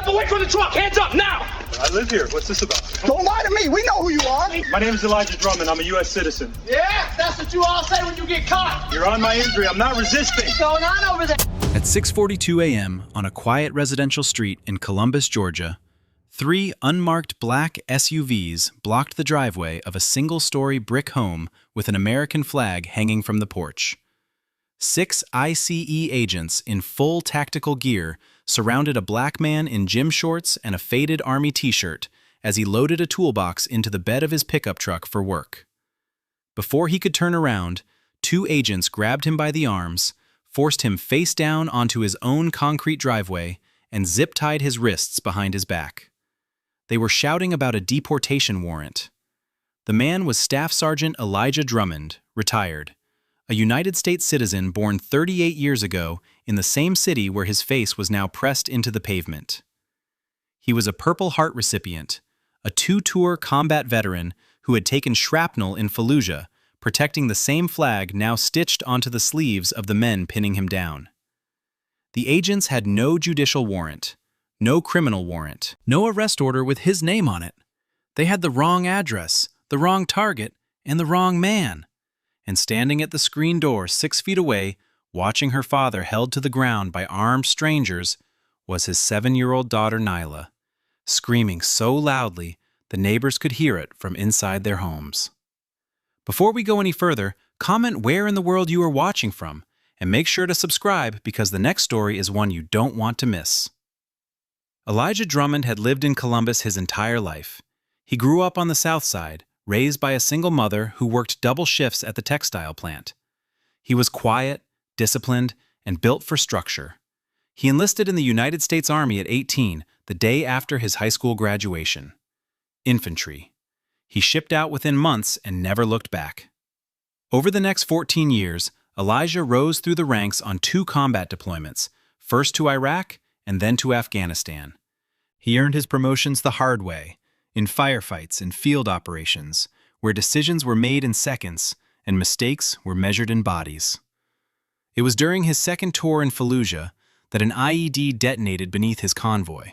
Step away from the truck. Hands up now. I live here. What's this about? Don't lie to me. We know who you are. My name is Elijah Drummond. I'm a U.S. citizen. Yeah, that's what you all say when you get caught. You're on my injury. I'm not resisting. What's going on over there? At 6:42 a.m. on a quiet residential street in Columbus, Georgia, 3 unmarked black SUVs blocked the driveway of a single-story brick home with an American flag hanging from the porch. 6 ICE agents in full tactical gear surrounded a black man in gym shorts and a faded army t-shirt as he loaded a toolbox into the bed of his pickup truck for work. Before he could turn around, 2 agents grabbed him by the arms, forced him face down onto his own concrete driveway, and zip-tied his wrists behind his back. They were shouting about a deportation warrant. The man was Staff Sergeant Elijah Drummond, retired, a United States citizen born 38 years ago in the same city where his face was now pressed into the pavement. He was a Purple Heart recipient, a 2-tour combat veteran who had taken shrapnel in Fallujah, protecting the same flag now stitched onto the sleeves of the men pinning him down. The agents had no judicial warrant, no criminal warrant, no arrest order with his name on it. They had the wrong address, the wrong target, and the wrong man. And standing at the screen door 6 feet away, watching her father held to the ground by armed strangers, was his 7-year-old daughter Nyla, screaming so loudly the neighbors could hear it from inside their homes. Before we go any further, comment where in the world you are watching from, and make sure to subscribe because the next story is one you don't want to miss. Elijah Drummond had lived in Columbus his entire life. He grew up on the South Side, raised by a single mother who worked double shifts at the textile plant. He was quiet, disciplined, and built for structure. He enlisted in the United States Army at 18, the day after his high school graduation. Infantry. He shipped out within months and never looked back. Over the next 14 years, Elijah rose through the ranks on 2 combat deployments, first to Iraq and then to Afghanistan. He earned his promotions the hard way, in firefights and field operations, where decisions were made in seconds and mistakes were measured in bodies. It was during his second tour in Fallujah that an IED detonated beneath his convoy.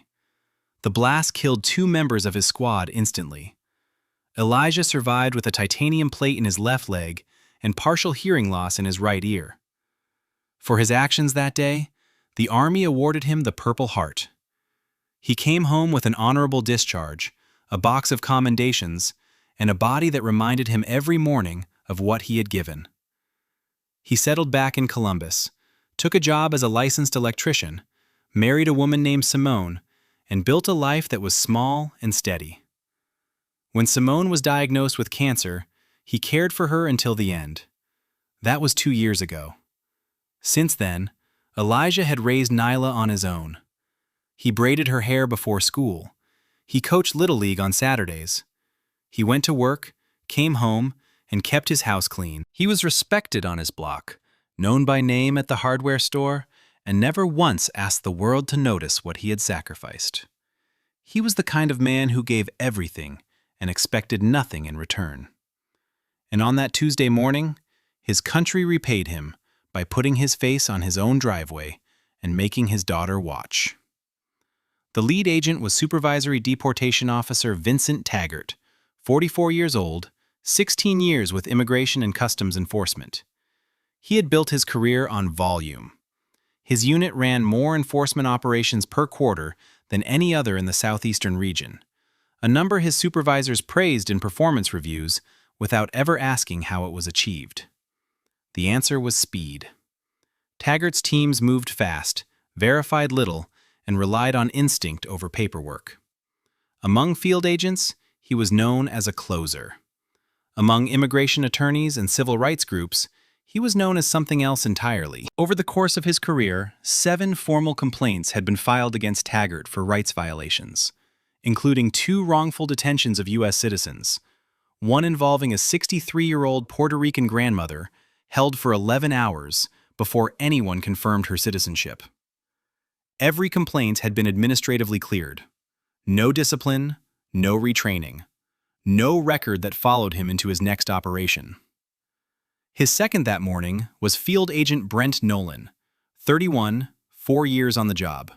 The blast killed 2 members of his squad instantly. Elijah survived with a titanium plate in his left leg and partial hearing loss in his right ear. For his actions that day, the Army awarded him the Purple Heart. He came home with an honorable discharge, a box of commendations, and a body that reminded him every morning of what he had given. He settled back in Columbus, took a job as a licensed electrician, married a woman named Simone, and built a life that was small and steady. When Simone was diagnosed with cancer, he cared for her until the end. That was 2 years ago. Since then, Elijah had raised Nyla on his own. He braided her hair before school. He coached Little League on Saturdays. He went to work, came home, and kept his house clean. He was respected on his block, known by name at the hardware store, and never once asked the world to notice what he had sacrificed. He was the kind of man who gave everything and expected nothing in return. And on that Tuesday morning, his country repaid him by putting his face on his own driveway and making his daughter watch. The lead agent was Supervisory Deportation Officer Vincent Taggart, 44 years old, 16 years with Immigration and Customs Enforcement. He had built his career on volume. His unit ran more enforcement operations per quarter than any other in the southeastern region, a number his supervisors praised in performance reviews without ever asking how it was achieved. The answer was speed. Taggart's teams moved fast, verified little, and relied on instinct over paperwork. Among field agents, he was known as a closer. Among immigration attorneys and civil rights groups, he was known as something else entirely. Over the course of his career, 7 formal complaints had been filed against Taggart for rights violations, including 2 wrongful detentions of U.S. citizens, one involving a 63-year-old Puerto Rican grandmother held for 11 hours before anyone confirmed her citizenship. Every complaint had been administratively cleared. No discipline, no retraining, no record that followed him into his next operation. His second that morning was Field Agent Brent Nolan, 31, 4 years on the job.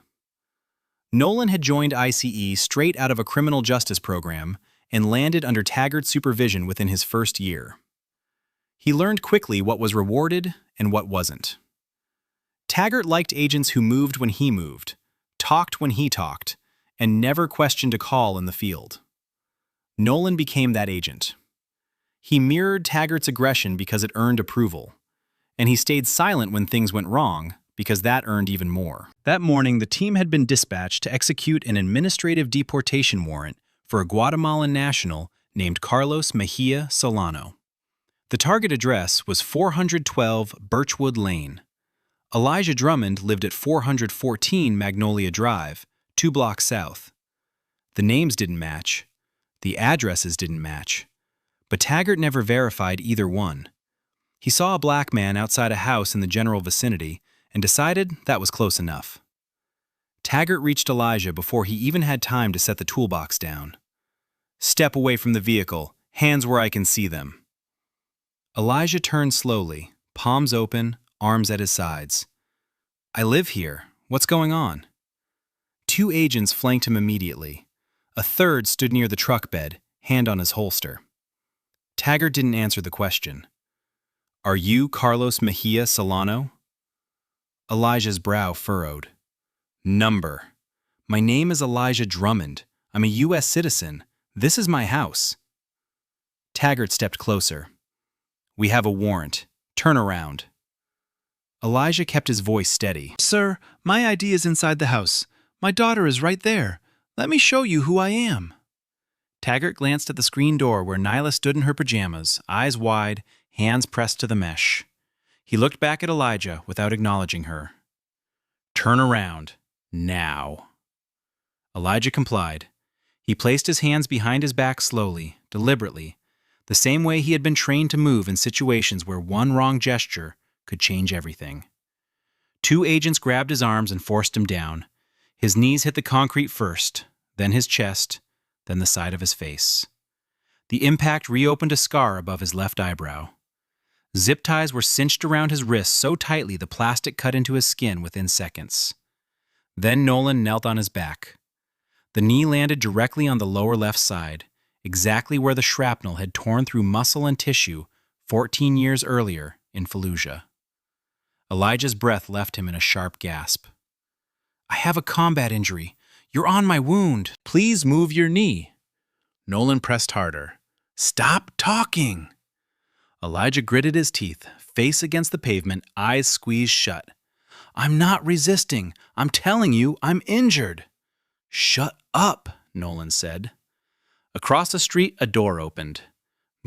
Nolan had joined ICE straight out of a criminal justice program and landed under Taggart's supervision within his first year. He learned quickly what was rewarded and what wasn't. Taggart liked agents who moved when he moved, talked when he talked, and never questioned a call in the field. Nolan became that agent. He mirrored Taggart's aggression because it earned approval, and he stayed silent when things went wrong because that earned even more. That morning, the team had been dispatched to execute an administrative deportation warrant for a Guatemalan national named Carlos Mejia Solano. The target address was 412 Birchwood Lane. Elijah Drummond lived at 414 Magnolia Drive, 2 blocks south. The names didn't match. The addresses didn't match. But Taggart never verified either one. He saw a black man outside a house in the general vicinity and decided that was close enough. Taggart reached Elijah before he even had time to set the toolbox down. "Step away from the vehicle. Hands where I can see them." Elijah turned slowly, palms open, arms at his sides. "I live here. What's going on?" 2 agents flanked him immediately. A third stood near the truck bed, hand on his holster. Taggart didn't answer the question. "Are you Carlos Mejia Solano?" Elijah's brow furrowed. "Number. My name is Elijah Drummond. I'm a U.S. citizen. This is my house." Taggart stepped closer. "We have a warrant. Turn around." Elijah kept his voice steady. "Sir, my ID is inside the house. My daughter is right there. Let me show you who I am." Taggart glanced at the screen door where Nyla stood in her pajamas, eyes wide, hands pressed to the mesh. He looked back at Elijah without acknowledging her. "Turn around. Now." Elijah complied. He placed his hands behind his back slowly, deliberately, the same way he had been trained to move in situations where one wrong gesture could change everything. 2 agents grabbed his arms and forced him down. His knees hit the concrete first, then his chest, then the side of his face. The impact reopened a scar above his left eyebrow. Zip ties were cinched around his wrists so tightly the plastic cut into his skin within seconds. Then Nolan knelt on his back. The knee landed directly on the lower left side, exactly where the shrapnel had torn through muscle and tissue 14 years earlier in Fallujah. Elijah's breath left him in a sharp gasp. "I have a combat injury. You're on my wound. Please move your knee." Nolan pressed harder. "Stop talking." Elijah gritted his teeth, face against the pavement, eyes squeezed shut. "I'm not resisting. I'm telling you, I'm injured." "Shut up," Nolan said. Across the street, a door opened.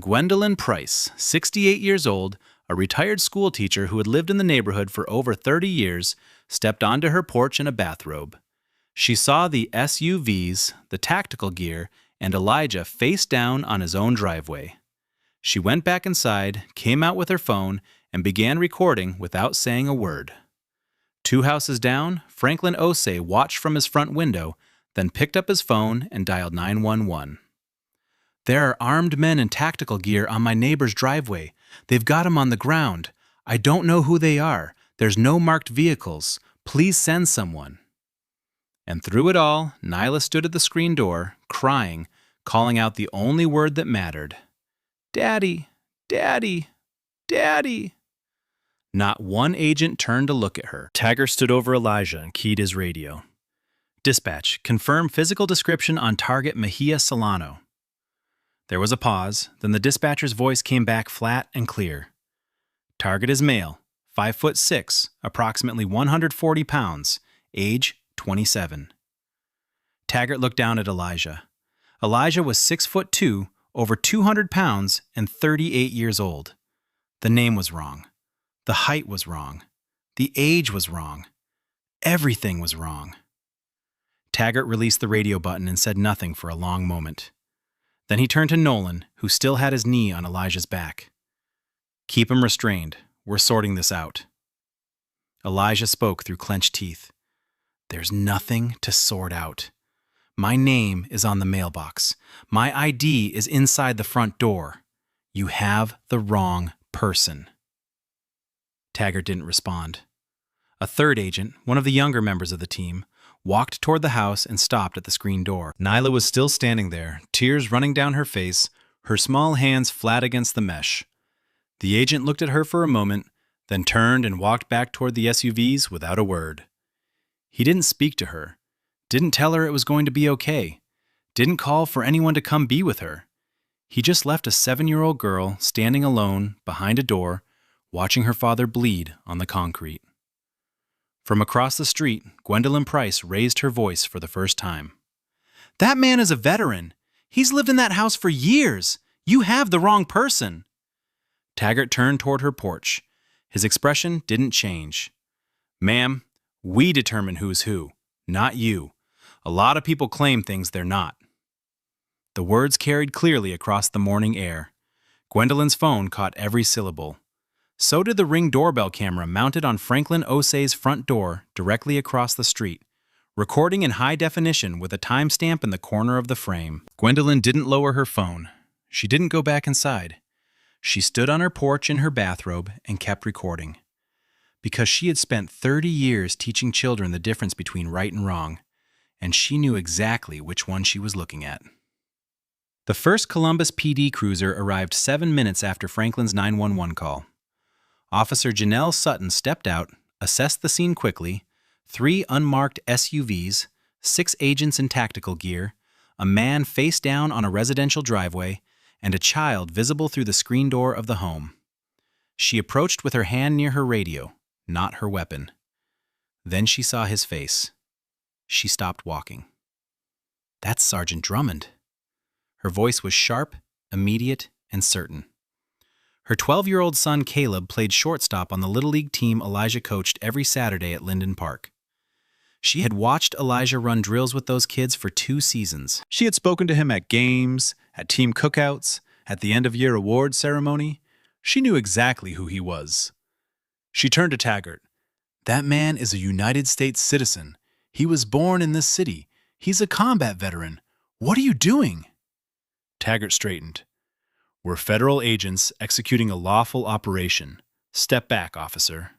Gwendolyn Price, 68 years old, a retired school teacher who had lived in the neighborhood for over 30 years, stepped onto her porch in a bathrobe. She saw the SUVs, the tactical gear, and Elijah face down on his own driveway. She went back inside, came out with her phone, and began recording without saying a word. 2 houses down, Franklin Osei watched from his front window, then picked up his phone and dialed 911. "There are armed men in tactical gear on my neighbor's driveway. They've got him on the ground. I don't know who they are. There's no marked vehicles. Please send someone." And through it all, Nyla stood at the screen door, crying, calling out the only word that mattered. "Daddy, Daddy, Daddy." Not one agent turned to look at her. Taggart stood over Elijah and keyed his radio. "Dispatch, confirm physical description on target Mejia Solano." There was a pause, then the dispatcher's voice came back flat and clear. "Target is male, 5'6", approximately 140 pounds, age 27. Taggart looked down at Elijah. Elijah was 6'2", over 200 pounds, and 38 years old. The name was wrong. The height was wrong. The age was wrong. Everything was wrong. Taggart released the radio button and said nothing for a long moment. Then he turned to Nolan, who still had his knee on Elijah's back. "Keep him restrained. We're sorting this out." Elijah spoke through clenched teeth. "There's nothing to sort out. My name is on the mailbox. My ID is inside the front door. You have the wrong person." Taggart didn't respond. A third agent, one of the younger members of the team, walked toward the house and stopped at the screen door. Nyla was still standing there, tears running down her face, her small hands flat against the mesh. The agent looked at her for a moment, then turned and walked back toward the SUVs without a word. He didn't speak to her, didn't tell her it was going to be okay, didn't call for anyone to come be with her. He just left a 7-year-old girl standing alone behind a door, watching her father bleed on the concrete. From across the street, Gwendolyn Price raised her voice for the first time. "That man is a veteran. He's lived in that house for years. You have the wrong person." Taggart turned toward her porch. His expression didn't change. "Ma'am, we determine who's who, not you. A lot of people claim things they're not." The words carried clearly across the morning air. Gwendolyn's phone caught every syllable. So did the Ring doorbell camera mounted on Franklin Osei's front door directly across the street, recording in high definition with a timestamp in the corner of the frame. Gwendolyn didn't lower her phone. She didn't go back inside. She stood on her porch in her bathrobe and kept recording. Because she had spent 30 years teaching children the difference between right and wrong, and she knew exactly which one she was looking at. The first Columbus PD cruiser arrived 7 minutes after Franklin's 911 call. Officer Janelle Sutton stepped out, assessed the scene quickly: 3 unmarked SUVs, 6 agents in tactical gear, a man face down on a residential driveway, and a child visible through the screen door of the home. She approached with her hand near her radio, not her weapon. Then she saw his face. She stopped walking. "That's Sergeant Drummond." Her voice was sharp, immediate, and certain. Her 12-year-old son Caleb played shortstop on the Little League team Elijah coached every Saturday at Linden Park. She had watched Elijah run drills with those kids for 2 seasons. She had spoken to him at games, at team cookouts, at the end-of-year award ceremony. She knew exactly who he was. She turned to Taggart. "That man is a United States citizen. He was born in this city. He's a combat veteran. What are you doing?" Taggart straightened. "We're federal agents executing a lawful operation. Step back, officer."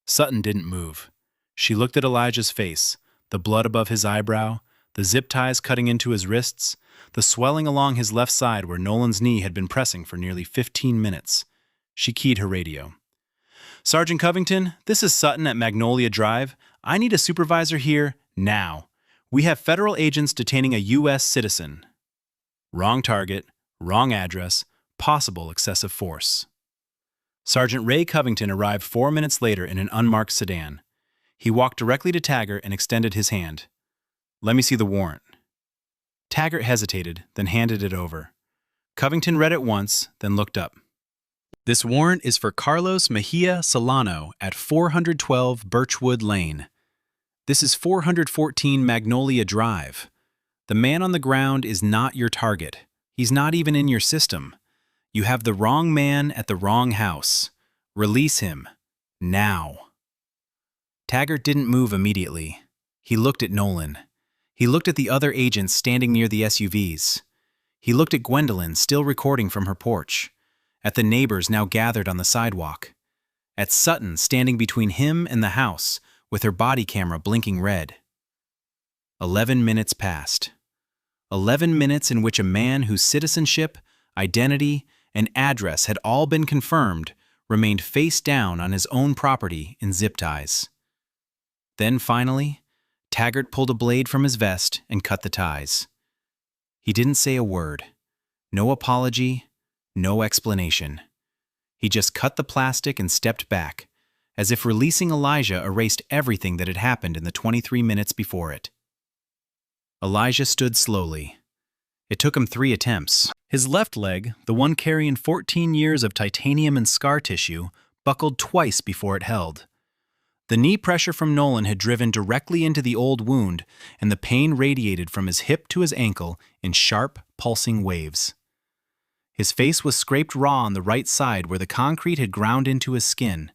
Sutton didn't move. She looked at Elijah's face, the blood above his eyebrow, the zip ties cutting into his wrists, the swelling along his left side where Nolan's knee had been pressing for nearly 15 minutes. She keyed her radio. "Sergeant Covington, this is Sutton at Magnolia Drive. I need a supervisor here now. We have federal agents detaining a U.S. citizen." Wrong target, wrong address, possible excessive force. Sergeant Ray Covington arrived 4 minutes later in an unmarked sedan. He walked directly to Taggart and extended his hand. "Let me see the warrant." Taggart hesitated, then handed it over. Covington read it once, then looked up. "This warrant is for Carlos Mejia Solano at 412 Birchwood Lane. This is 414 Magnolia Drive. The man on the ground is not your target. He's not even in your system. You have the wrong man at the wrong house. Release him. Now." Taggart didn't move immediately. He looked at Nolan. He looked at the other agents standing near the SUVs. He looked at Gwendolyn, still recording from her porch. At the neighbors now gathered on the sidewalk. At Sutton standing between him and the house, with her body camera blinking red. 11 minutes passed. 11 minutes in which a man whose citizenship, identity, and address had all been confirmed remained face down on his own property in zip ties. Then finally, Taggart pulled a blade from his vest and cut the ties. He didn't say a word. No apology, no explanation. He just cut the plastic and stepped back, as if releasing Elijah erased everything that had happened in the 23 minutes before it. Elijah stood slowly. It took him 3 attempts. His left leg, the one carrying 14 years of titanium and scar tissue, buckled twice before it held. The knee pressure from Nolan had driven directly into the old wound, and the pain radiated from his hip to his ankle in sharp, pulsing waves. His face was scraped raw on the right side where the concrete had ground into his skin.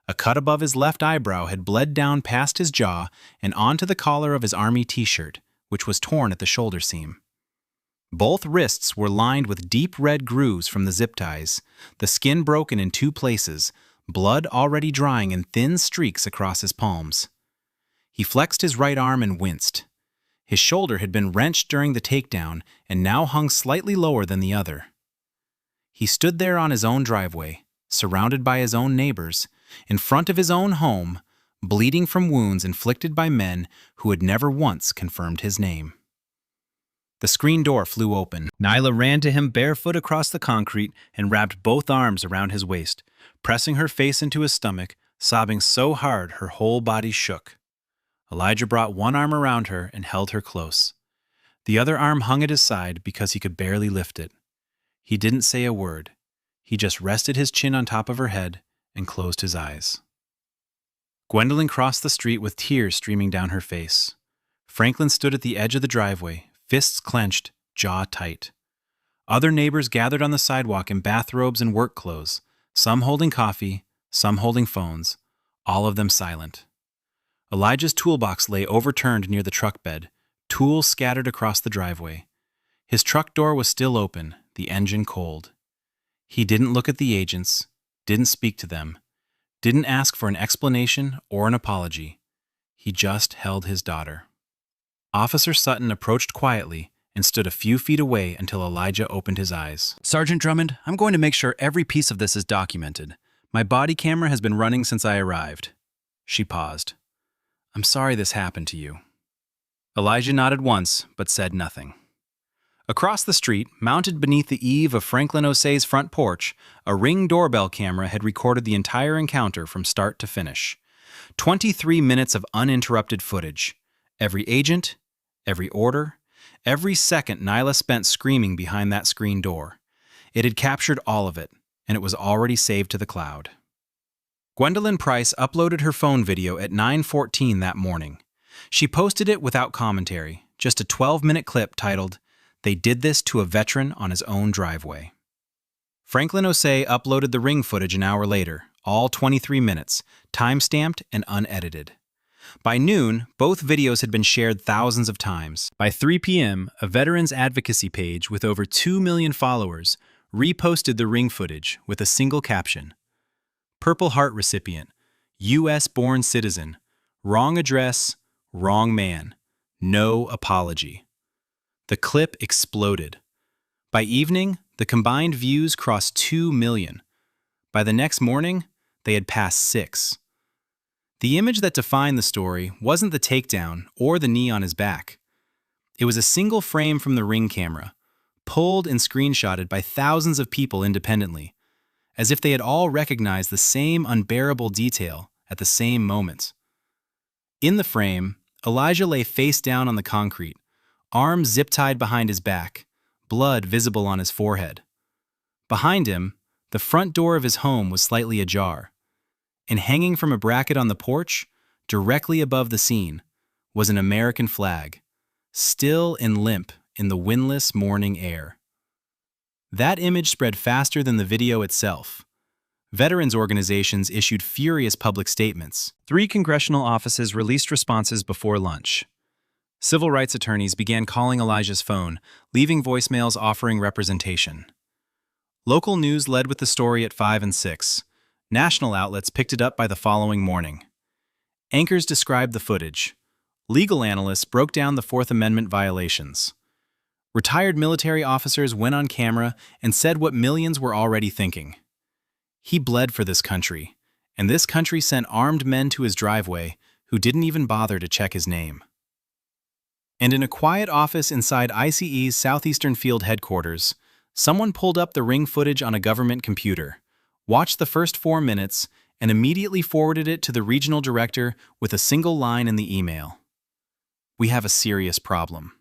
A cut above his left eyebrow had bled down past his jaw and onto the collar of his army t-shirt, which was torn at the shoulder seam. Both wrists were lined with deep red grooves from the zip ties, the skin broken in 2 places, blood already drying in thin streaks across his palms. He flexed his right arm and winced. His shoulder had been wrenched during the takedown and now hung slightly lower than the other. He stood there on his own driveway, surrounded by his own neighbors, in front of his own home, bleeding from wounds inflicted by men who had never once confirmed his name. The screen door flew open. Nyla ran to him barefoot across the concrete and wrapped both arms around his waist, pressing her face into his stomach, sobbing so hard her whole body shook. Elijah brought one arm around her and held her close. The other arm hung at his side because he could barely lift it. He didn't say a word. He just rested his chin on top of her head and closed his eyes. Gwendolyn crossed the street with tears streaming down her face. Franklin stood at the edge of the driveway, fists clenched, jaw tight. Other neighbors gathered on the sidewalk in bathrobes and work clothes, some holding coffee, some holding phones, all of them silent. Elijah's toolbox lay overturned near the truck bed, tools scattered across the driveway. His truck door was still open, the engine cold. He didn't look at the agents, didn't speak to them, didn't ask for an explanation or an apology. He just held his daughter. Officer Sutton approached quietly and stood a few feet away until Elijah opened his eyes. "Sergeant Drummond, I'm going to make sure every piece of this is documented. My body camera has been running since I arrived." She paused. "I'm sorry this happened to you." Elijah nodded once, but said nothing. Across the street, mounted beneath the eave of Franklin Osei's front porch, a Ring doorbell camera had recorded the entire encounter from start to finish. 23 minutes of uninterrupted footage. Every agent, every order, every second Nyla spent screaming behind that screen door. It had captured all of it, and it was already saved to the cloud. Gwendolyn Price uploaded her phone video at 9:14 that morning. She posted it without commentary, just a 12-minute clip titled, "They did this to a veteran on his own driveway." Franklin Osei uploaded the Ring footage an hour later, all 23 minutes, time-stamped and unedited. By noon, both videos had been shared thousands of times. By 3 p.m., a veterans advocacy page with over 2 million followers reposted the Ring footage with a single caption: "Purple Heart recipient, U.S.-born citizen, wrong address, wrong man, no apology." The clip exploded. By evening, the combined views crossed 2 million. By the next morning, they had passed 6. The image that defined the story wasn't the takedown or the knee on his back. It was a single frame from the Ring camera, pulled and screenshotted by thousands of people independently, as if they had all recognized the same unbearable detail at the same moment. In the frame, Elijah lay face down on the concrete, arms zip-tied behind his back, blood visible on his forehead. Behind him, the front door of his home was slightly ajar, and hanging from a bracket on the porch, directly above the scene, was an American flag, still and limp in the windless morning air. That image spread faster than the video itself. Veterans organizations issued furious public statements. 3 congressional offices released responses before lunch. Civil rights attorneys began calling Elijah's phone, leaving voicemails offering representation. Local news led with the story at 5 and 6. National outlets picked it up by the following morning. Anchors described the footage. Legal analysts broke down the Fourth Amendment violations. Retired military officers went on camera and said what millions were already thinking. He bled for this country, and this country sent armed men to his driveway who didn't even bother to check his name. And in a quiet office inside ICE's Southeastern Field headquarters, someone pulled up the Ring footage on a government computer, watched the first 4 minutes, and immediately forwarded it to the regional director with a single line in the email. "We have a serious problem."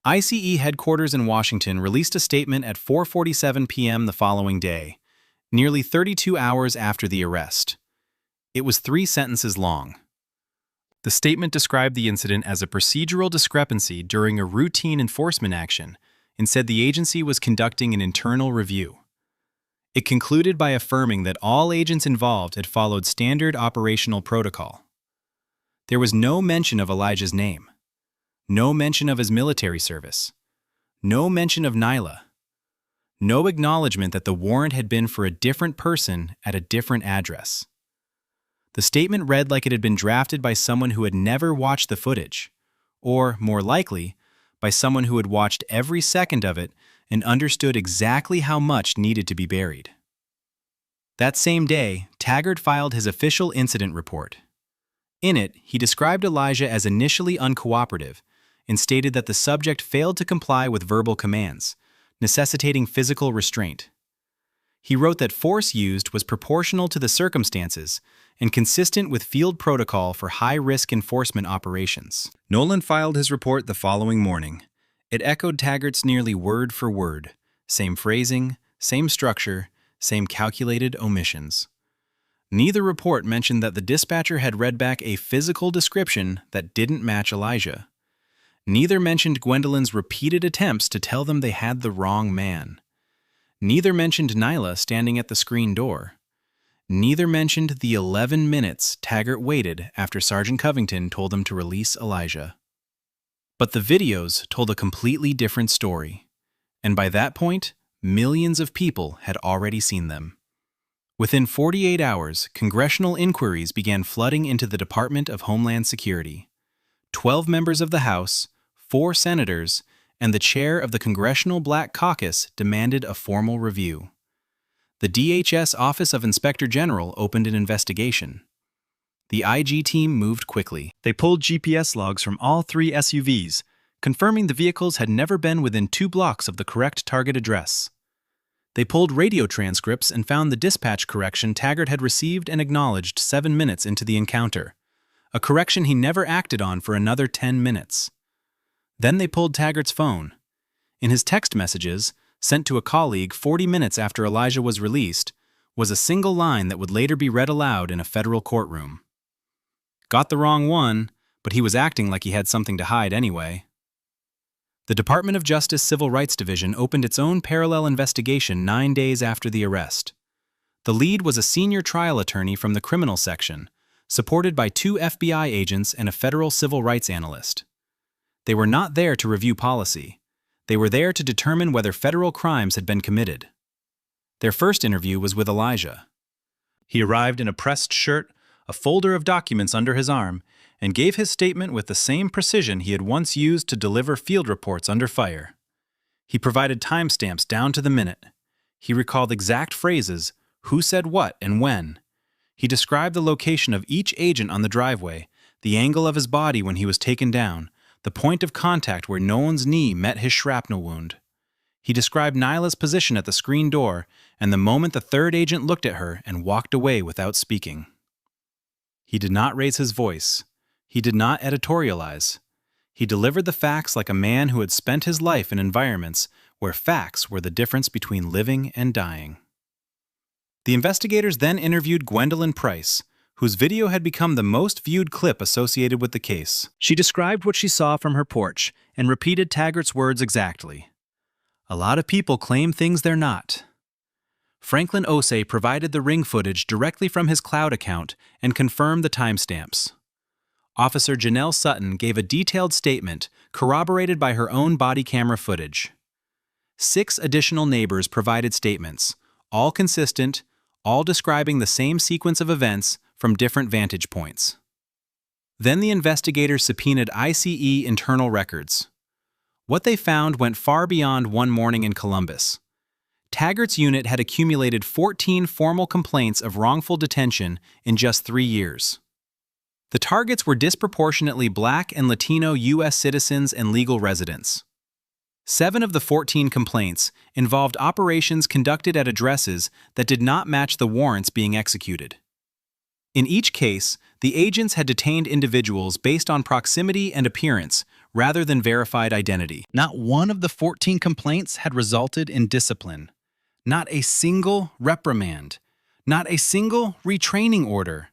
ICE headquarters in Washington released a statement at 4:47 p.m. the following day, nearly 32 hours after the arrest. It was 3 sentences long. The statement described the incident as a procedural discrepancy during a routine enforcement action and said the agency was conducting an internal review. It concluded by affirming that all agents involved had followed standard operational protocol. There was no mention of Elijah's name, no mention of his military service, no mention of Nyla, no acknowledgement that the warrant had been for a different person at a different address. The statement read like it had been drafted by someone who had never watched the footage, or, more likely, by someone who had watched every second of it and understood exactly how much needed to be buried. That same day, Taggart filed his official incident report. In it, he described Elijah as initially uncooperative and stated that the subject failed to comply with verbal commands, necessitating physical restraint. He wrote that force used was proportional to the circumstances and consistent with field protocol for high-risk enforcement operations. Nolan filed his report the following morning. It echoed Taggart's nearly word for word, same phrasing, same structure, same calculated omissions. Neither report mentioned that the dispatcher had read back a physical description that didn't match Elijah. Neither mentioned Gwendolyn's repeated attempts to tell them they had the wrong man. Neither mentioned Nyla standing at the screen door. Neither mentioned the 11 minutes Taggart waited after Sergeant Covington told him to release Elijah. But the videos told a completely different story, and by that point, millions of people had already seen them. Within 48 hours, congressional inquiries began flooding into the Department of Homeland Security. 12 members of the House, 4 senators, and the chair of the Congressional Black Caucus demanded a formal review. The DHS Office of Inspector General opened an investigation. The IG team moved quickly. They pulled GPS logs from all 3 SUVs, confirming the vehicles had never been within 2 blocks of the correct target address. They pulled radio transcripts and found the dispatch correction Taggart had received and acknowledged 7 minutes into the encounter, a correction he never acted on for another 10 minutes. Then they pulled Taggart's phone. In his text messages, sent to a colleague 40 minutes after Elijah was released, was a single line that would later be read aloud in a federal courtroom. Got the wrong one, but he was acting like he had something to hide anyway. The Department of Justice Civil Rights Division opened its own parallel investigation 9 days after the arrest. The lead was a senior trial attorney from the criminal section, supported by 2 FBI agents and a federal civil rights analyst. They were not there to review policy. They were there to determine whether federal crimes had been committed. Their first interview was with Elijah. He arrived in a pressed shirt, a folder of documents under his arm, and gave his statement with the same precision he had once used to deliver field reports under fire. He provided timestamps down to the minute. He recalled exact phrases, who said what and when. He described the location of each agent on the driveway, the angle of his body when he was taken down, the point of contact where Nolan's knee met his shrapnel wound. He described Nyla's position at the screen door and the moment the third agent looked at her and walked away without speaking. He did not raise his voice. He did not editorialize. He delivered the facts like a man who had spent his life in environments where facts were the difference between living and dying. The investigators then interviewed Gwendolyn Price, whose video had become the most viewed clip associated with the case. She described what she saw from her porch and repeated Taggart's words exactly. A lot of people claim things they're not. Franklin Osei provided the ring footage directly from his cloud account and confirmed the timestamps. Officer Janelle Sutton gave a detailed statement corroborated by her own body camera footage. 6 additional neighbors provided statements, all consistent, all describing the same sequence of events from different vantage points. Then the investigators subpoenaed ICE internal records. What they found went far beyond one morning in Columbus. Taggart's unit had accumulated 14 formal complaints of wrongful detention in just 3 years. The targets were disproportionately Black and Latino U.S. citizens and legal residents. 7 of the 14 complaints involved operations conducted at addresses that did not match the warrants being executed. In each case, the agents had detained individuals based on proximity and appearance rather than verified identity. Not one of the 14 complaints had resulted in discipline. Not a single reprimand. Not a single retraining order.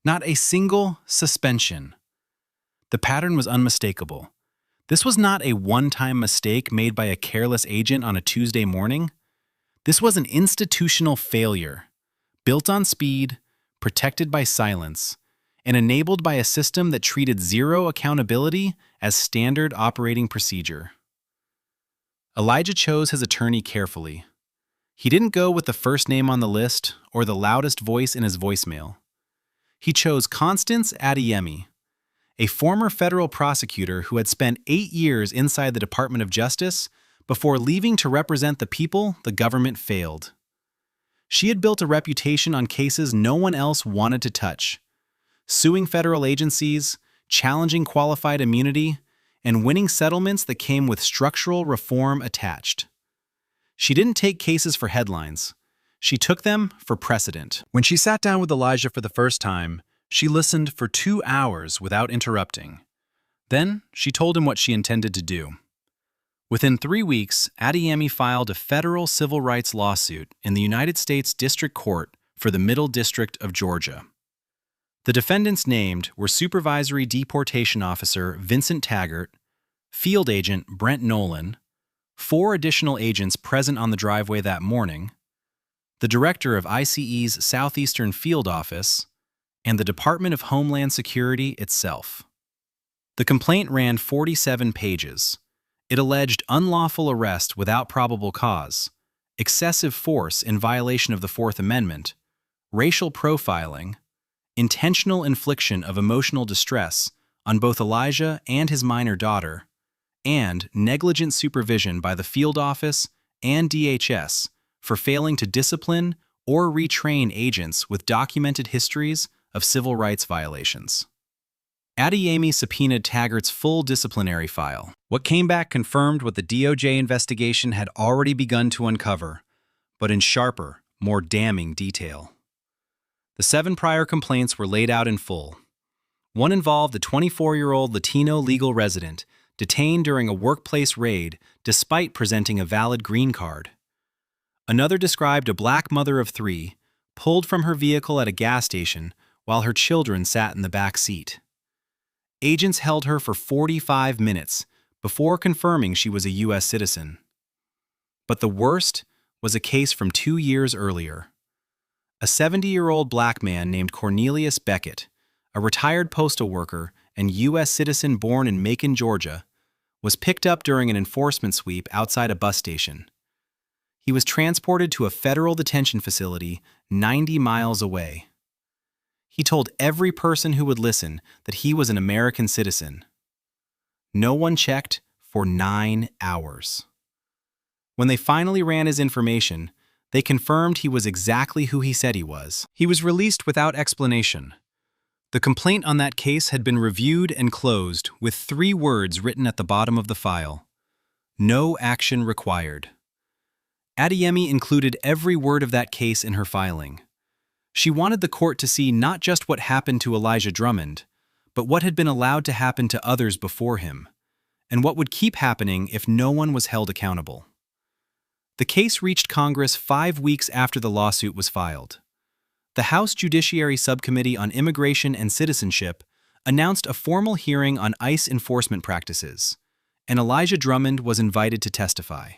Not a single suspension. The pattern was unmistakable. This was not a one-time mistake made by a careless agent on a Tuesday morning. This was an institutional failure, built on speed, protected by silence, and enabled by a system that treated zero accountability as standard operating procedure. Elijah chose his attorney carefully. He didn't go with the first name on the list or the loudest voice in his voicemail. He chose Constance Adeyemi, a former federal prosecutor who had spent 8 years inside the Department of Justice before leaving to represent the people the government failed. She had built a reputation on cases no one else wanted to touch, suing federal agencies, challenging qualified immunity, and winning settlements that came with structural reform attached. She didn't take cases for headlines. She took them for precedent. When she sat down with Elijah for the first time, she listened for 2 hours without interrupting. Then she told him what she intended to do. Within 3 weeks, Adeyemi filed a federal civil rights lawsuit in the United States District Court for the Middle District of Georgia. The defendants named were Supervisory Deportation Officer Vincent Taggart, Field Agent Brent Nolan, 4 additional agents present on the driveway that morning, the director of ICE's Southeastern Field Office, and the Department of Homeland Security itself. The complaint ran 47 pages. It alleged unlawful arrest without probable cause, excessive force in violation of the Fourth Amendment, racial profiling, intentional infliction of emotional distress on both Elijah and his minor daughter, and negligent supervision by the field office and DHS for failing to discipline or retrain agents with documented histories of civil rights violations. Adeyemi subpoenaed Taggart's full disciplinary file. What came back confirmed what the DOJ investigation had already begun to uncover, but in sharper, more damning detail. The 7 prior complaints were laid out in full. One involved a 24-year-old Latino legal resident detained during a workplace raid despite presenting a valid green card. Another described a black mother of 3 pulled from her vehicle at a gas station while her children sat in the back seat. Agents held her for 45 minutes before confirming she was a U.S. citizen. But the worst was a case from 2 years earlier. A 70-year-old black man named Cornelius Beckett, a retired postal worker and U.S. citizen born in Macon, Georgia, was picked up during an enforcement sweep outside a bus station. He was transported to a federal detention facility 90 miles away. He told every person who would listen that he was an American citizen. No one checked for 9 hours. When they finally ran his information, they confirmed he was exactly who he said he was. He was released without explanation. The complaint on that case had been reviewed and closed with 3 words written at the bottom of the file: no action required. Adeyemi included every word of that case in her filing. She wanted the court to see not just what happened to Elijah Drummond, but what had been allowed to happen to others before him, and what would keep happening if no one was held accountable. The case reached Congress 5 weeks after the lawsuit was filed. The House Judiciary Subcommittee on Immigration and Citizenship announced a formal hearing on ICE enforcement practices, and Elijah Drummond was invited to testify.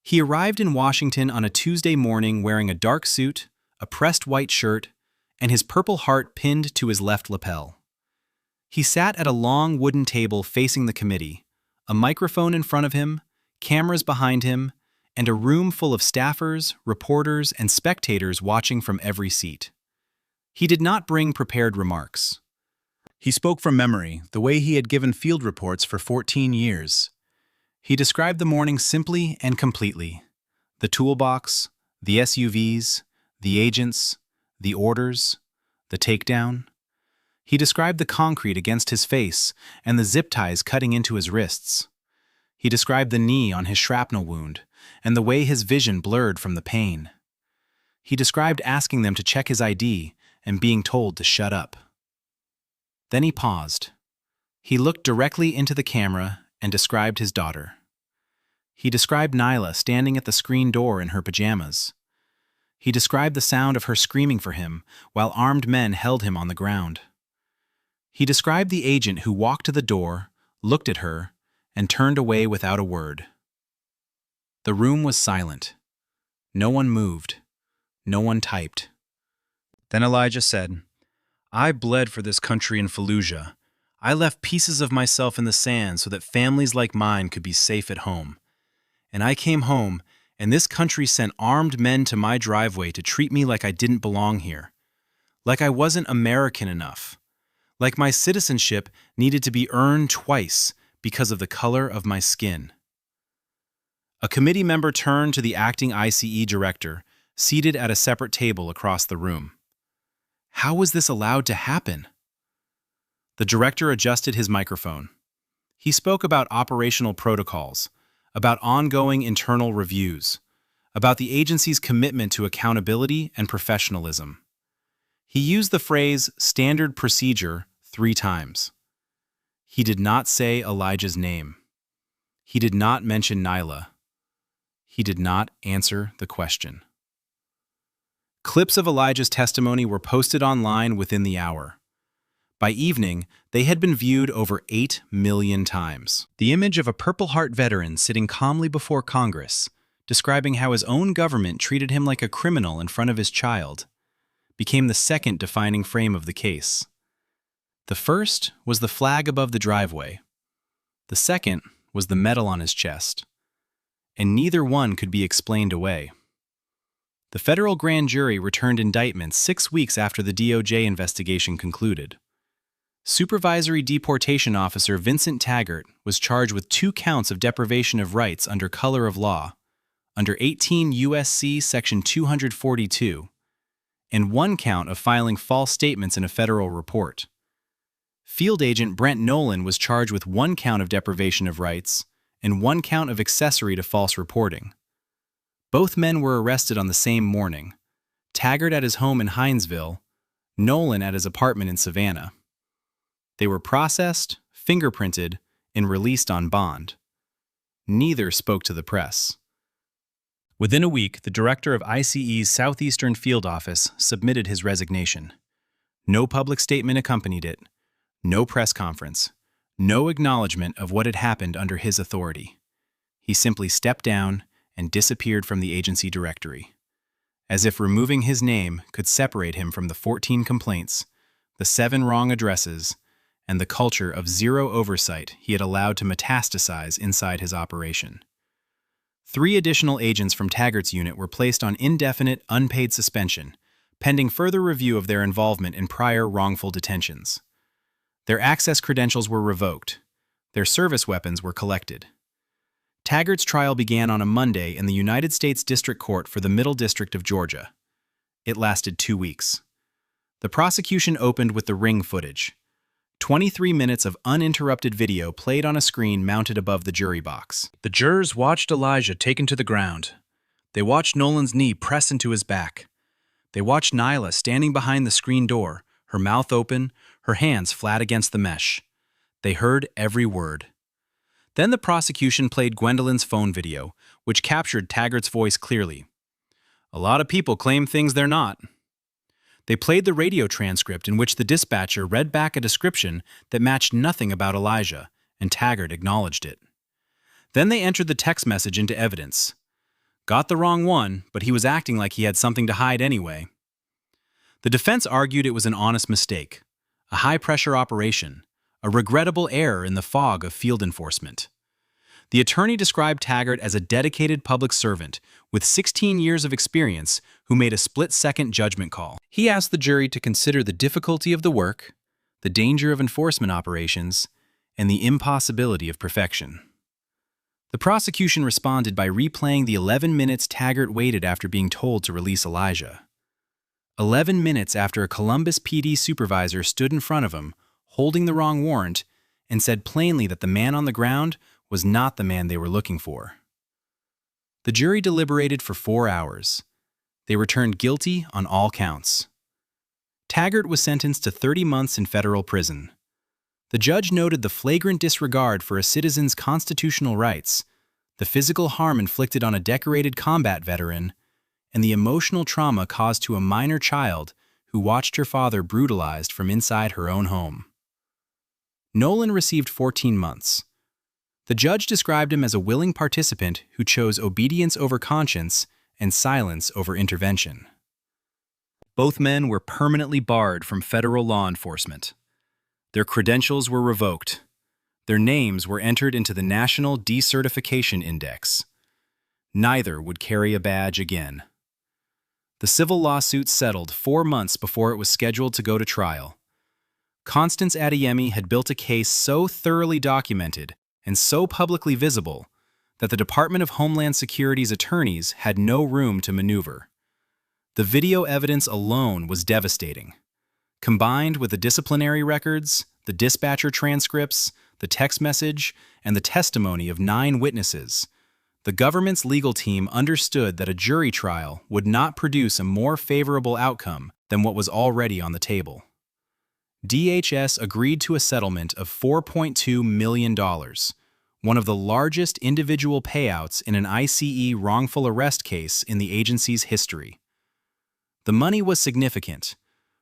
He arrived in Washington on a Tuesday morning wearing a dark suit, a pressed white shirt, and his Purple Heart pinned to his left lapel. He sat at a long wooden table facing the committee, a microphone in front of him, cameras behind him, and a room full of staffers, reporters, and spectators watching from every seat. He did not bring prepared remarks. He spoke from memory, the way he had given field reports for 14 years. He described the morning simply and completely: the toolbox, the SUVs, the agents, the orders, the takedown. He described the concrete against his face and the zip ties cutting into his wrists. He described the knee on his shrapnel wound and the way his vision blurred from the pain. He described asking them to check his ID and being told to shut up. Then he paused. He looked directly into the camera and described his daughter. He described Nyla standing at the screen door in her pajamas. He described the sound of her screaming for him while armed men held him on the ground. He described the agent who walked to the door, looked at her, and turned away without a word. The room was silent. No one moved. No one typed. Then Elijah said, "I bled for this country in Fallujah. I left pieces of myself in the sand so that families like mine could be safe at home. And I came home, and this country sent armed men to my driveway to treat me like I didn't belong here. like I wasn't American enough, like my citizenship needed to be earned twice because of the color of my skin. A committee member turned to the acting ICE director, seated at a separate table across the room. How was this allowed to happen? The director adjusted his microphone. He spoke about operational protocols, about ongoing internal reviews, about the agency's commitment to accountability and professionalism. He used the phrase standard procedure 3 times. He did not say Elijah's name. He did not mention Nyla. He did not answer the question. Clips of Elijah's testimony were posted online within the hour. By evening, they had been viewed over 8 million times. The image of a Purple Heart veteran sitting calmly before Congress, describing how his own government treated him like a criminal in front of his child, became the second defining frame of the case. The first was the flag above the driveway. The second was the medal on his chest. And neither one could be explained away. The federal grand jury returned indictments 6 weeks after the DOJ investigation concluded. Supervisory Deportation Officer Vincent Taggart was charged with 2 counts of deprivation of rights under color of law, under 18 U.S.C. Section 242, and 1 count of filing false statements in a federal report. Field Agent Brent Nolan was charged with 1 count of deprivation of rights and 1 count of accessory to false reporting. Both men were arrested on the same morning, Taggart at his home in Hinesville, Nolan at his apartment in Savannah. They were processed, fingerprinted, and released on bond. Neither spoke to the press. Within a week, the director of ICE's Southeastern Field Office submitted his resignation. No public statement accompanied it, no press conference, no acknowledgement of what had happened under his authority. He simply stepped down and disappeared from the agency directory, as if removing his name could separate him from the 14 complaints, the 7 wrong addresses, and the culture of zero oversight he had allowed to metastasize inside his operation. 3 additional agents from Taggart's unit were placed on indefinite, unpaid suspension, pending further review of their involvement in prior wrongful detentions. Their access credentials were revoked. Their service weapons were collected. Taggart's trial began on a Monday in the United States District Court for the Middle District of Georgia. It lasted 2 weeks. The prosecution opened with the ring footage. 23 minutes of uninterrupted video played on a screen mounted above the jury box. The jurors watched Elijah taken to the ground. They watched Nolan's knee press into his back. They watched Nyla standing behind the screen door, her mouth open, her hands flat against the mesh. They heard every word. Then the prosecution played Gwendolyn's phone video, which captured Taggart's voice clearly. A lot of people claim things they're not. They played the radio transcript in which the dispatcher read back a description that matched nothing about Elijah, and Taggart acknowledged it. Then they entered the text message into evidence. Got the wrong one, but he was acting like he had something to hide anyway. The defense argued it was an honest mistake, a high-pressure operation, a regrettable error in the fog of field enforcement. The attorney described Taggart as a dedicated public servant with 16 years of experience who made a split-second judgment call. He asked the jury to consider the difficulty of the work, the danger of enforcement operations, and the impossibility of perfection. The prosecution responded by replaying the 11 minutes Taggart waited after being told to release Elijah. 11 minutes after a Columbus PD supervisor stood in front of him, holding the wrong warrant, and said plainly that the man on the ground was not the man they were looking for. The jury deliberated for 4 hours. They returned guilty on all counts. Taggart was sentenced to 30 months in federal prison. The judge noted the flagrant disregard for a citizen's constitutional rights, the physical harm inflicted on a decorated combat veteran, and the emotional trauma caused to a minor child who watched her father brutalized from inside her own home. Nolan received 14 months. The judge described him as a willing participant who chose obedience over conscience and silence over intervention. Both men were permanently barred from federal law enforcement. Their credentials were revoked. Their names were entered into the National Decertification Index. Neither would carry a badge again. The civil lawsuit settled 4 months before it was scheduled to go to trial. Constance Adeyemi had built a case so thoroughly documented and so publicly visible that the Department of Homeland Security's attorneys had no room to maneuver. The video evidence alone was devastating. Combined with the disciplinary records, the dispatcher transcripts, the text message, and the testimony of 9 witnesses, the government's legal team understood that a jury trial would not produce a more favorable outcome than what was already on the table. DHS agreed to a settlement of $4.2 million, one of the largest individual payouts in an ICE wrongful arrest case in the agency's history. The money was significant,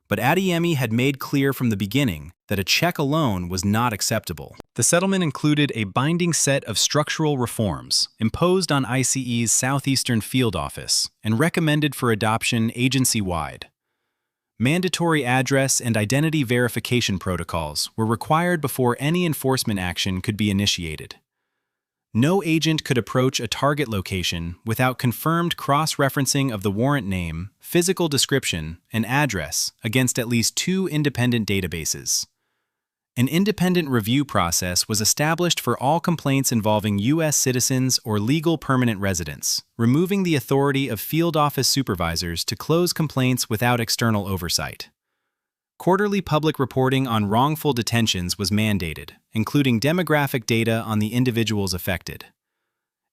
but Adeyemi had made clear from the beginning that a check alone was not acceptable. The settlement included a binding set of structural reforms imposed on ICE's Southeastern Field Office and recommended for adoption agency-wide. Mandatory address and identity verification protocols were required before any enforcement action could be initiated. No agent could approach a target location without confirmed cross-referencing of the warrant name, physical description, and address against at least 2 independent databases. An independent review process was established for all complaints involving U.S. citizens or legal permanent residents, removing the authority of field office supervisors to close complaints without external oversight. Quarterly public reporting on wrongful detentions was mandated, including demographic data on the individuals affected.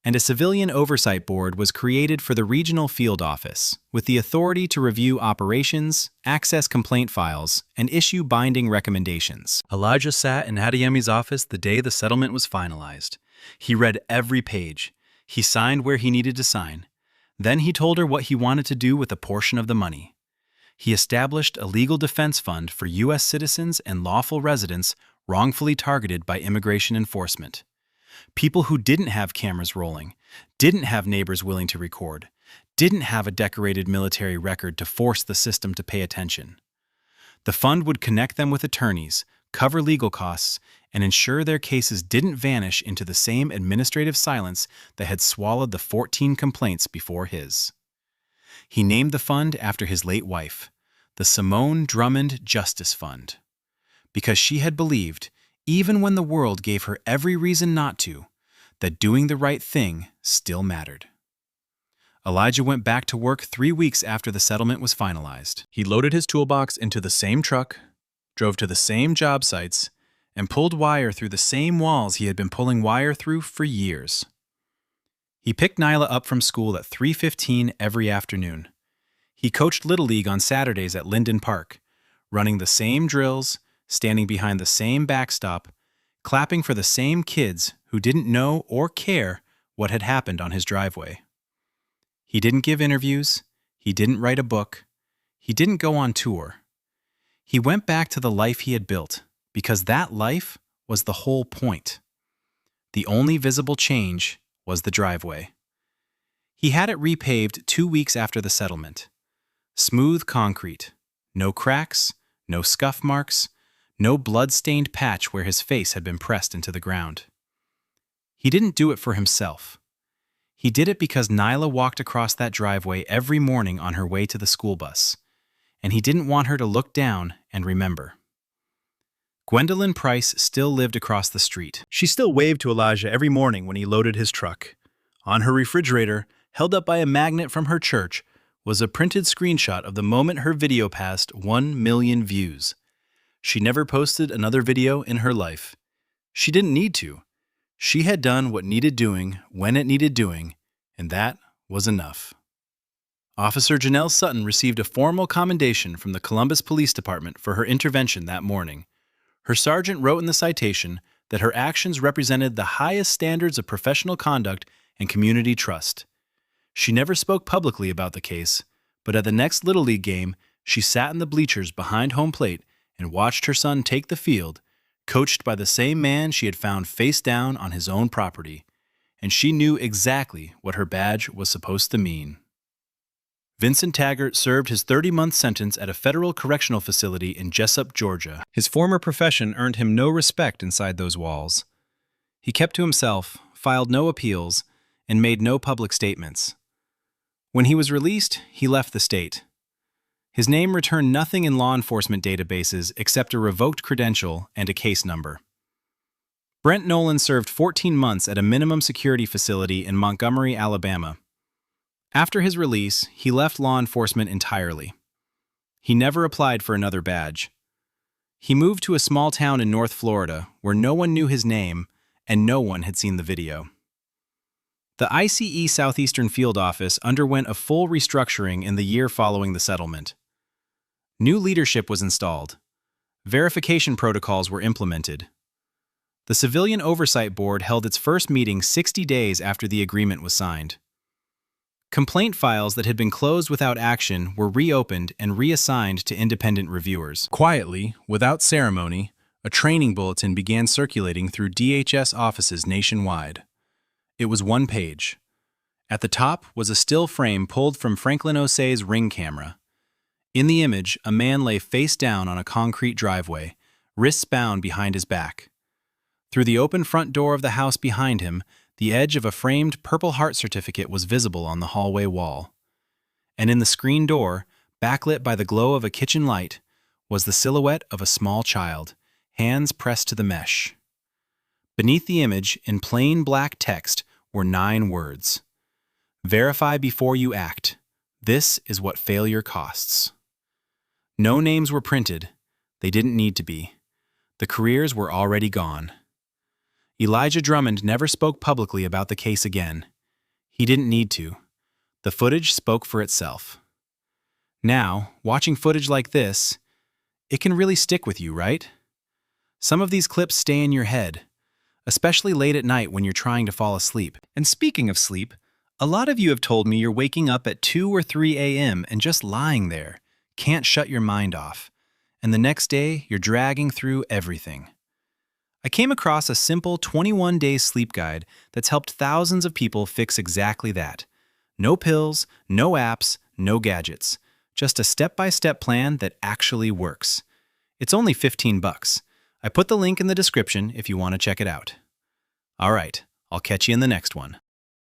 And a civilian oversight board was created for the regional field office, with the authority to review operations, access complaint files, and issue binding recommendations. Elijah sat in Adeyemi's office the day the settlement was finalized. He read every page. He signed where he needed to sign. Then he told her what he wanted to do with a portion of the money. He established a legal defense fund for U.S. citizens and lawful residents wrongfully targeted by immigration enforcement. People who didn't have cameras rolling, didn't have neighbors willing to record, didn't have a decorated military record to force the system to pay attention. The fund would connect them with attorneys, cover legal costs, and ensure their cases didn't vanish into the same administrative silence that had swallowed the 14 complaints before his. He named the fund after his late wife, the Simone Drummond Justice Fund, because she had believed, even when the world gave her every reason not to, that doing the right thing still mattered. Elijah went back to work 3 weeks after the settlement was finalized. He loaded his toolbox into the same truck, drove to the same job sites, and pulled wire through the same walls he had been pulling wire through for years. He picked Nyla up from school at 3:15 every afternoon. He coached Little League on Saturdays at Linden Park, running the same drills, standing behind the same backstop, clapping for the same kids who didn't know or care what had happened on his driveway. He didn't give interviews. He didn't write a book. He didn't go on tour. He went back to the life he had built because that life was the whole point. The only visible change was the driveway. He had it repaved 2 weeks after the settlement. Smooth concrete, no cracks, no scuff marks, no blood-stained patch where his face had been pressed into the ground. He didn't do it for himself. He did it because Nyla walked across that driveway every morning on her way to the school bus, and he didn't want her to look down and remember. Gwendolyn Price still lived across the street. She still waved to Elijah every morning when he loaded his truck. On her refrigerator, held up by a magnet from her church, was a printed screenshot of the moment her video passed 1 million views. She never posted another video in her life. She didn't need to. She had done what needed doing when it needed doing, and that was enough. Officer Janelle Sutton received a formal commendation from the Columbus Police Department for her intervention that morning. Her sergeant wrote in the citation that her actions represented the highest standards of professional conduct and community trust. She never spoke publicly about the case, but at the next Little League game, she sat in the bleachers behind home plate and watched her son take the field, coached by the same man she had found face down on his own property, and she knew exactly what her badge was supposed to mean. Vincent Taggart served his 30-month sentence at a federal correctional facility in Jessup, Georgia. His former profession earned him no respect inside those walls. He kept to himself, filed no appeals, and made no public statements. When he was released, he left the state. His name returned nothing in law enforcement databases except a revoked credential and a case number. Brent Nolan served 14 months at a minimum security facility in Montgomery, Alabama. After his release, he left law enforcement entirely. He never applied for another badge. He moved to a small town in North Florida where no one knew his name and no one had seen the video. The ICE Southeastern Field Office underwent a full restructuring in the year following the settlement. New leadership was installed. Verification protocols were implemented. The Civilian Oversight Board held its first meeting 60 days after the agreement was signed. Complaint files that had been closed without action were reopened and reassigned to independent reviewers. Quietly, without ceremony, a training bulletin began circulating through DHS offices nationwide. It was one page. At the top was a still frame pulled from Franklin Osei's Ring camera. In the image, a man lay face down on a concrete driveway, wrists bound behind his back. Through the open front door of the house behind him, the edge of a framed Purple Heart certificate was visible on the hallway wall. And in the screen door, backlit by the glow of a kitchen light, was the silhouette of a small child, hands pressed to the mesh. Beneath the image, in plain black text, were 9 words. Verify before you act. This is what failure costs. No names were printed. They didn't need to be. The careers were already gone. Elijah Drummond never spoke publicly about the case again. He didn't need to. The footage spoke for itself. Now, watching footage like this, it can really stick with you, right? Some of these clips stay in your head, especially late at night when you're trying to fall asleep. And speaking of sleep, a lot of you have told me you're waking up at 2 or 3 a.m. and just lying there, can't shut your mind off. And the next day, you're dragging through everything. I came across a simple 21-day sleep guide that's helped thousands of people fix exactly that. No pills, no apps, no gadgets. Just a step-by-step plan that actually works. It's only $15. I put the link in the description if you want to check it out. All right, I'll catch you in the next one.